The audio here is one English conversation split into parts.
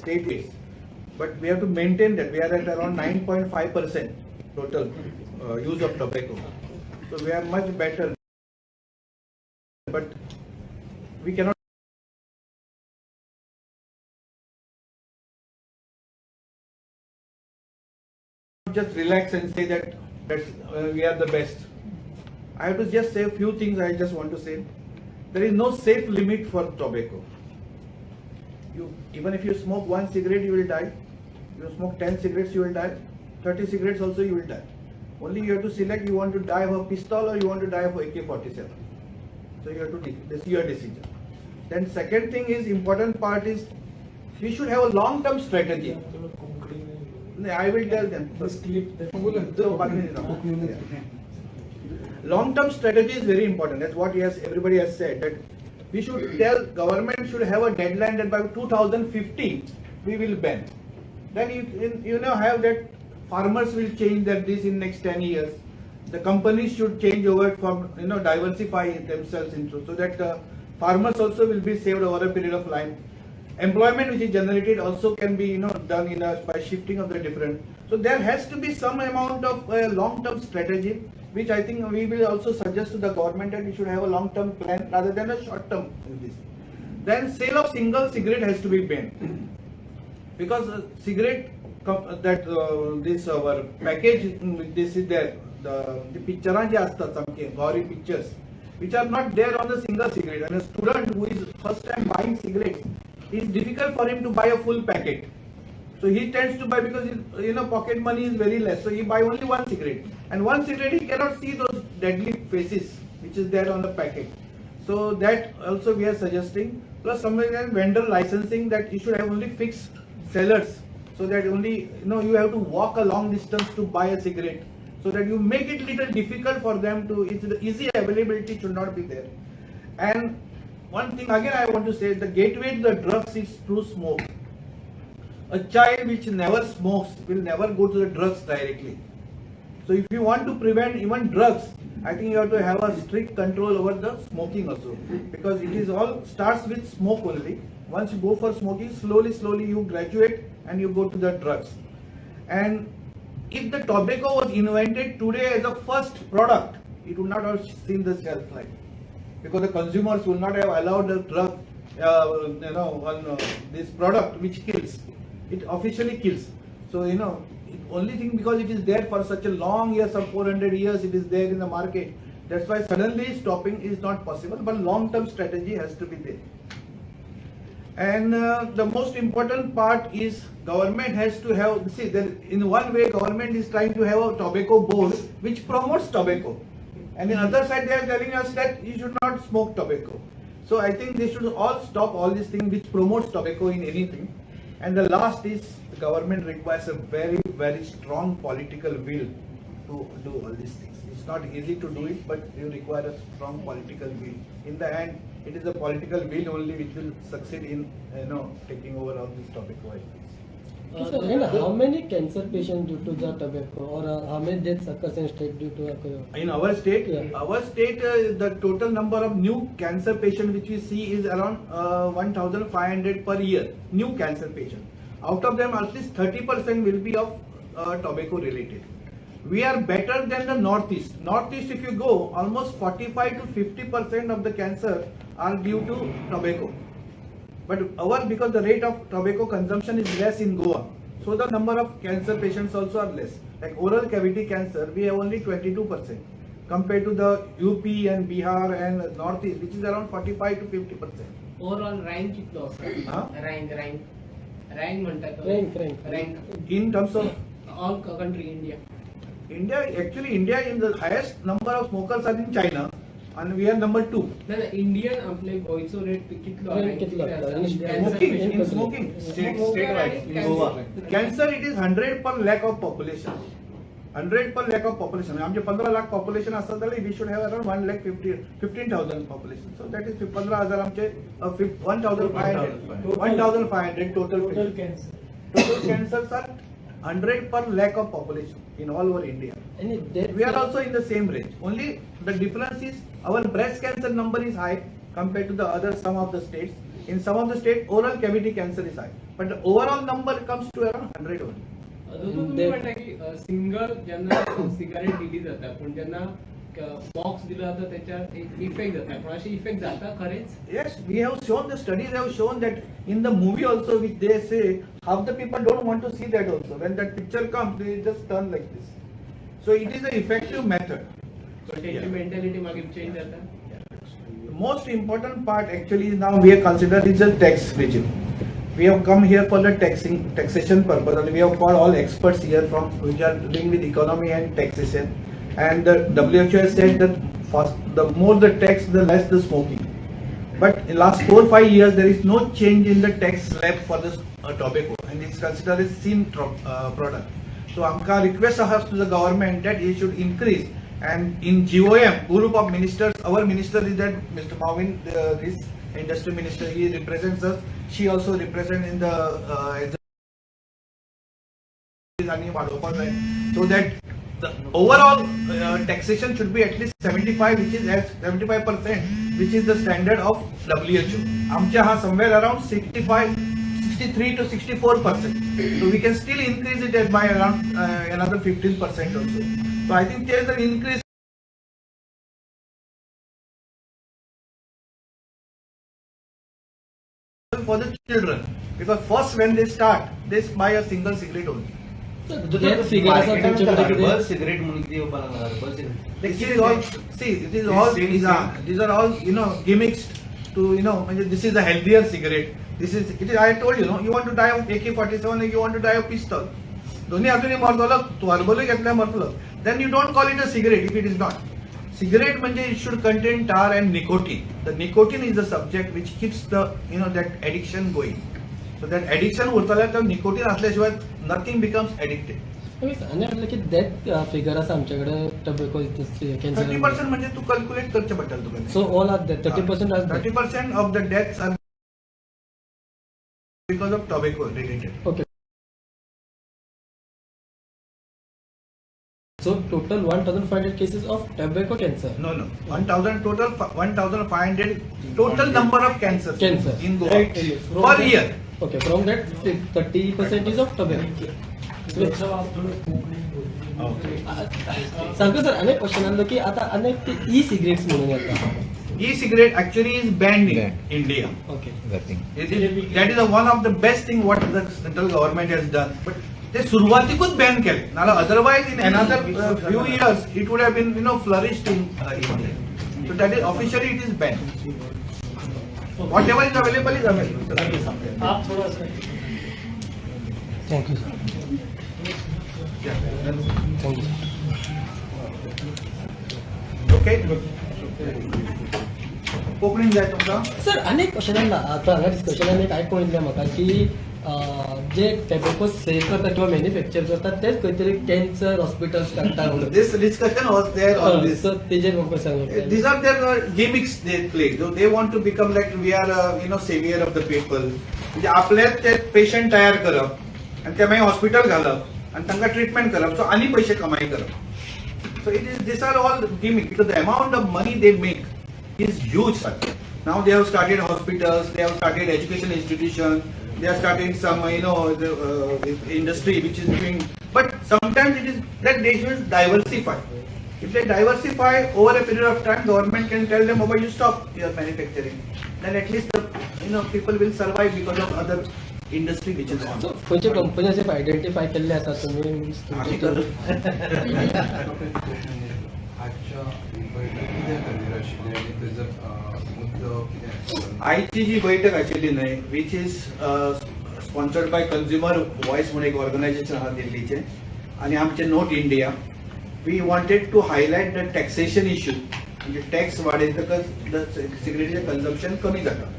state is, but we have to maintain that. We are at around 9.5% total use of tobacco. So we are much better, but we cannot just relax and say that we are the best. I have to just say a few things. I just want to say there is no safe limit for tobacco. Even if you smoke 1 cigarette, you will die. You smoke 10 cigarettes, you will die. 30 cigarettes also, you will die. Only you have to select, you want to die of a pistol or you want to die of AK-47. So you have to, this is your decision. Then second thing is, important part is, we should have a long-term strategy. I will tell them. Long-term strategy is very important. That's what everybody has said. That we should tell, government should have a deadline that by 2050 we will ban. Then you know have that farmers will change that this in next 10 years. The companies should change over from diversify themselves into, so that farmers also will be saved over a period of time. Employment which is generated also can be done by shifting of the different. So there has to be some amount of long-term strategy, which I think we will also suggest to the government that we should have a long-term plan rather than a short-term. Then sale of single cigarette has to be banned, because cigarette this our package, this is there, the picture Gauri pictures, which are not there on the single cigarette. And a student who is first time buying cigarettes, it's difficult for him to buy a full packet. So he tends to buy, because pocket money is very less. So he buy only 1 cigarette, and 1 cigarette he cannot see those deadly faces which is there on the packet. So that also we are suggesting. Plus somewhere vendor licensing, that you should have only fixed sellers, so that only you have to walk a long distance to buy a cigarette. So that you make it little difficult for them to. It's the easy availability should not be there. And one thing again I want to say, the gateway to the drugs is through smoke. A child which never smokes will never go to the drugs directly. So if you want to prevent even drugs, I think you have to have a strict control over the smoking also, because it is all starts with smoke only. Once you go for smoking, slowly you graduate and you go to the drugs. And if the tobacco was invented today as a first product, it would not have seen the shelf life, because the consumers will not have allowed the drug, this product which kills. It officially kills. So only thing, because it is there for such a long years, of 400 years, it is there in the market. That's why suddenly stopping is not possible. But long-term strategy has to be there. And the most important part is government has to have. See, in one way, government is trying to have a tobacco board which promotes tobacco, and in other side they are telling us that you should not smoke tobacco. So I think they should all stop all these things which promotes tobacco in anything. And the last is, the government requires a very strong political will to do all these things. It's not easy to do it, but you require a strong political will. In the end, it is the political will only which will succeed in taking over all these tobacco. And how many cancer patients due to the tobacco, or how many deaths occurs in state due to tobacco? In our state, yeah. The total number of new cancer patients which we see is around 1,500 per year. New cancer patients. Out of them, at least 30% will be of tobacco related. We are better than the Northeast. Northeast, if you go, almost 45 to 50% of the cancer are due to tobacco. But because the rate of tobacco consumption is less in Goa, so the number of cancer patients also are less. Like oral cavity cancer, we have only 22% compared to the UP and Bihar and Northeast, which is around 45 to 50%. Overall rank kitlo asतो? Rank म्हणतात. Rank. In terms of all country, India. India in the highest number of smokers are in China, and we are number 2. The Indian आपले गोयचो rate कितलो आहे? Smoking. State-wise. Cancer, it is 100 per lakh of population. 100 per lakh of population. आमचे 15 lakh population असतं तर we should have around 1,15,000 population. So that is 15,000 आमचे 1,500 total cancer. Total cancers are 100 per lakh of population in all over India. We are also in the same range. Only the difference is our breast cancer number is high compared to the other some of the states. In some of the states, oral cavity cancer is high. but the overall number comes to around 100 only. तुम्ही म्हणता की single ज्यांना cigarette दिली जाता पण ज्यांना box दिला जाता त्याच्यात एक इफेक्ट जाता पण असे इफेक्ट जाता खरेच. Yes, we have shown, the studies have shown that in the movie also, which they say, half the people don't want to see that also. When that picture comes, they just turn like this. So it is an effective method. पण त्यांची mentality मागे change जाता. The most important part actually now we have considered is the tax regime. We have come here for the taxation purpose, and we have called all experts here from which are dealing with economy and taxation. And the WHO has said that the more the tax, the less the smoking. But in last 4-5 years, there is no change in the tax slab for this tobacco, and it's considered a sin product. So, our request to the government that it should increase. And in GOM, group of ministers, our minister is that Mr. Pavin, this industry minister, he represents us. She also represents in the so that the overall taxation should be at least 75, which is at 75%, which is the standard of WHO. Amcha ha somewhere around 63 to 64%. So we can still increase it by around another 15% also. So I think there is an increase for the children, because first when they start, they buy a single cigarette only. That figure असा तुमच्याकडे किती? Cigarette म्हणून किती herbal cigarette. This is all, see, it is all, these are all, gimmicks to, this is a healthier cigarette. It is, I told you, you want to die of AK-47 or you want to die of pistol. दोन्ही हातून मरतलो, तू herbal घेतल्या मरतलो. Then you don't call it a cigarette if it is not. Cigarette म्हणजे it should contain tar and nicotine. The nicotine is the subject which keeps the, that addiction going. So that addiction उरतल्या तर nicotine असल्याशिवाय nothing becomes addicted. आणि म्हटलं की death figure असं आमच्याकडे tobacco cancer 30% म्हणजे तू कॅल्क्युलेट करचे पडटल तुका. So all are death 30% are 30% of the deaths are because of tobacco related. Okay. So total 1,500 cases of tobacco cancer. No. 1,000 total, 1,500 total number of cancers. Cancer. In Goa. Right. Per year. Okay, from that 30% is of tobacco. सांगतो sir अनेक question आलं की आता अनेक ई cigarettes म्हणून येतात. E-cigarette actually is banned in India. Okay. That is one of the best thing what the central government has done. But they सुरुवातीकूच ban केले. Now otherwise in another few years it would have been flourished in India. So that is officially it is banned. Whatever is available is available. आप थोड़ा सा. Thank you sir. Thank you. Okay. कोकणीन जाय तुमका. Sir अनेक क्वेश्चनांना आता हांगा डिस्कशनान एक आयकून येयलें म्हाका की जे टोबॅको सेल करतात किंवा मॅन्युफॅक्चर करतात तेच खंय तरी कॅन्सर हॉस्पिटल्स काडटा म्हणून. This discussion was there on this. सो तेजेर म्हाका सांगूंक. These are their gimmicks they play. So they want to become like we are, savior of the people. म्हणजे आपलेच ते पेशंट तयार करप आणि ते मागीर हॉस्पिटल घालप आणि तांकां ट्रीटमेंट करप. सो आनी पयशे कमाई करप. So these are all gimmicks because the amount of money they make is huge. Now they have started hospitals, they have started education institutions, they are starting some, industry which is doing. But sometimes it is that they should diversify. If they diversify over a period of time, government can tell them, "Okay, you stop your manufacturing." Then at least the, people will survive because of other industry which is on. So खंयचे company असे identify केल्ले आसा तुम्ही? आजची जी बैठक आशिल्ली न्हय, which is sponsored by consumer voice म्हणून एक ऑर्गनायझेशन आहा दिल्लीचे आणि आमचे नोट India. We wanted to highlight the taxation issue. म्हणजे टॅक्स वाडयतकच सिगरेटीचें कन्झम्पशन कमी जाता.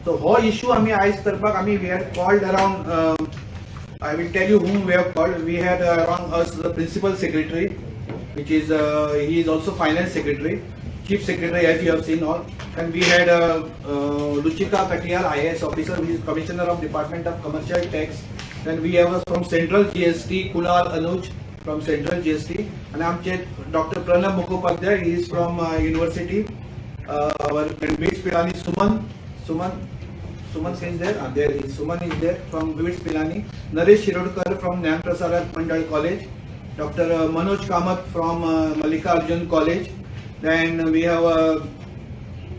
सो हो इश्यू आमी आयज करपाक आमी we had called around, I will tell you whom we have called. We had around us the principal secretary, which is he is also finance secretary, chief secretary as you have seen all, and we had Luchika Katiyal, IAS officer, who is commissioner of Department of Commercial Tax. Then we have from Central GST Kunal Anuj from Central GST, and amche Dr. Pranab Mukhopadhyay, he is from university. Our Meets Pilani Suman. Suman is there. There is Suman is there from Vivid Pilani. Naresh Shirodkar from Jnana Prasarat Mandal College. Dr. Manoj Kamath from Malika Arjun College. Then we have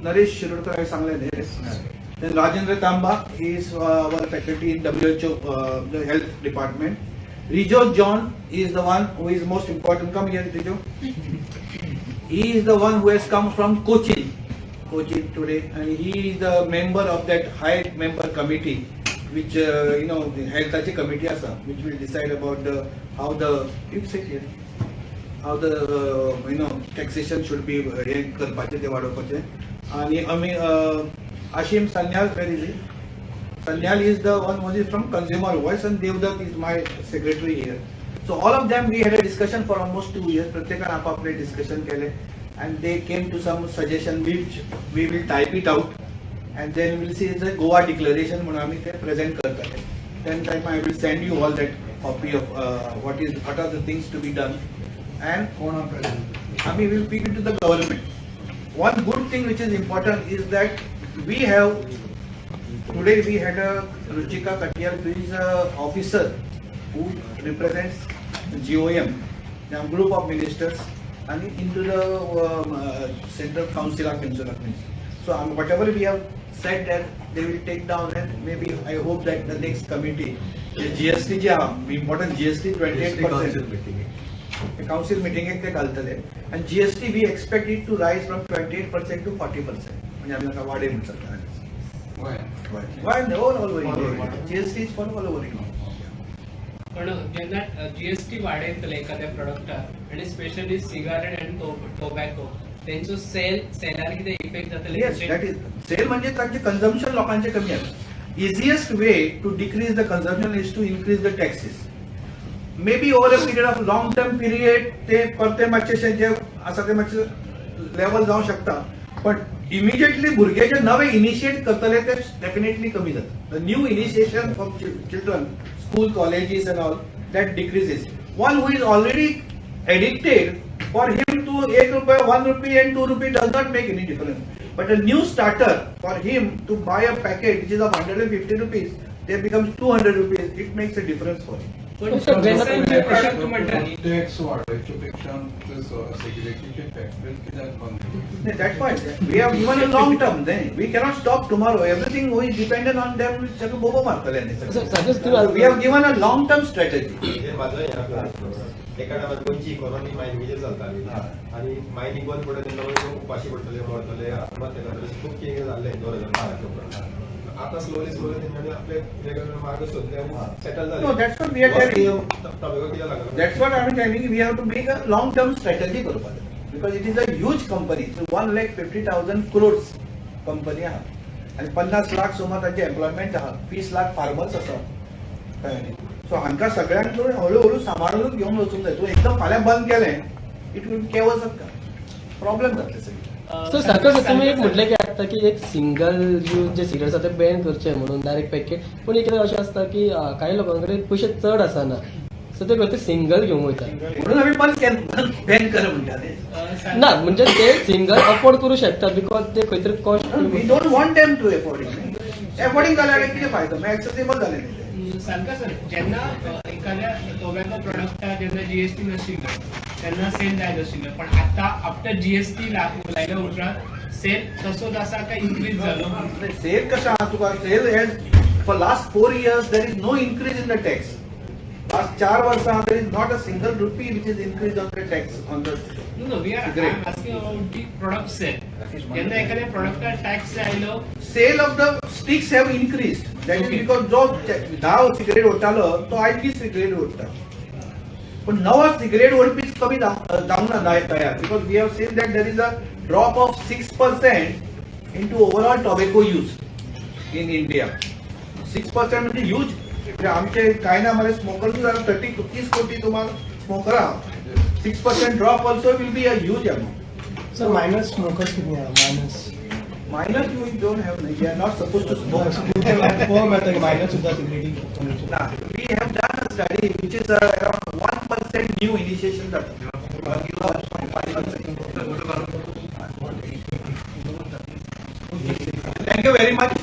Naresh Shirodkar. I sang there. Then Rajendra Tamba, he is our faculty in WHO, the health department. Rijo John is the one who is most important. Come here, Rijo. He is the one who has come from Cochin today, and he is the member of that high member committee, which the health committee asa, which will decide about how the taxation should be करपाचे ते वाडोवपाचे. आणि आम्ही Ashim Sanyal, where is he? Sanyal is the one who is from Consumer Voice, and Devdutt is my secretary here. So all of them, we had a discussion for almost 2 years. प्रत्येकाने आपापले discussion केले, and they came to some suggestion which we will type it out, and then we'll see the Goa declaration म्हणून आम्ही ते present करतात. Then time I will send you all that copy of what are the things to be done, and we will speak it to the government. One good thing which is important is that today we had a Ruchika Katiyal, who is an officer who represents GOM, a group of ministers, and into the Central Council of Ministers. So whatever we have said that they will take down, and maybe I hope that the next committee, the GST, important GST 28%. The council meeting and GST we expect it to rise from 28% to 40%. Why? Why? All over India. GST is for all over India. पण जेन्ना GST वाडयतले एखाद्या प्रोडक्टार आणि specially cigarette आणि tobacco त्यांचो seller कितें effect जातले? Yes, that is sale म्हणजे तांचे consumption लोकांचे कमी आहे. Easiest way to decrease the consumption is to increase the taxes. Maybe over a period of long term period ते परते मातशे जे आसा ते मातशे लेवल जावं शकता, but immediately भुरगे जे नवे इनिशिएट करतले ते definitely कमी जाता. The new initiation from children, school, colleges and all, that decreases. One who is already addicted, for him to 1 rupee, 1 rupee and 2 rupee does not make any difference. But a new starter, for him to buy a packet which is of 150 rupees, they becomes 200 rupees. It makes a difference for him. पण सगळ्यांचे product म्हणटा tax वाढवायच्या पेक्षा segregated tax rate कित्याक बंद? That's why we have given a long term. Then we cannot stop tomorrow. Everything who is dependent on them will just bobo markale. We have given a long term strategy. एका टायमार गोंयची economy मायनिंगेर चलताली आनी mining बंद पडले तेन्ना लोक उपाशी पडटले मरतले आत्महत्या करतले खूब कितें जाल्लें 2012 उपरांत. आता स्लोली तेंच्यांनी आपले वेगवेगळे मार्ग सोदले आनी सेटल जाले. No, that's what we are telling. टॉबॅको कित्याक लागला? That's what I am telling. We have to make a long term strategy करपाक, because it is a huge company. So 1,50,000 crores company आहा आनी 50 लाख सुमार तांचे एम्प्लॉयमेंट आहा, 20 लाख फार्मर्स आसा. सो हांकां सगळ्यांक हळू सांबाळून घेवन वचूंक जाय. तूं एकदम फाल्यां बंद केलें, इट विल केवस प्रॉब्लेम जातले सगळे. सो सारखं तुम्ही एक म्हटलें की आता की एक सिंगल यूज जे सिगरेट्स आसा ते बॅन करचे म्हणून डायरेक्ट पॅकेट, पूण एक अशें आसता की काही लोकां कडेन पयशे चड आसना, सो ते खंय सिंगल घेवंक वयता. म्हणून आमी बॅन कर म्हणटा. ना म्हणजे ते सिंगल अफोर्ड करू शकता, बिकॉज ते खंय तरी cost. We don't want them to afford it. Affording जाल्यार कितें फायदो? मागीर एक्सेसिबल जालें न्ही. सांगता सर, जेन्ना एखाद्या टोबॅको प्रोडक्टार जेन्ना जीएसटी नाशिल्लो तेन्ना सेल जाय नाशिल्लो, पण आता आफ्टर जीएसटी लायल्या उपरांत सेल तसोच आसा काय इन्क्रीज जालो? सेल कशें आहा तुका? Sale has for last 4 years there is no increase in the tax. Last 4 वर्सां there is not a single rupee which is increased on the tax on the. No, we are asking about the product sale. जेन्ना एखाद्या प्रोडक्टार tax आयलो, Sale of the sticks have increased. That is because जो 10 cigarette ओडटालो तो आयज 20 cigarette ओडटा. पण नवो cigarette ओडपीच कमी जावंक ना तयार, because we have seen that there is a drop of 6% into overall tobacco use in India. 6% म्हणजे huge. आमचे काय ना मला स्मोकर 30 कोटी तुम्हाला स्मोकर आहा. 6% drop also will be a huge amount. So minus smokers कितने minus Minor you don't have. You are not supposed to smoke. Minus सुद्धा cigarette. Nah, we have done a study which is around 1% new initiation. Thank you very much.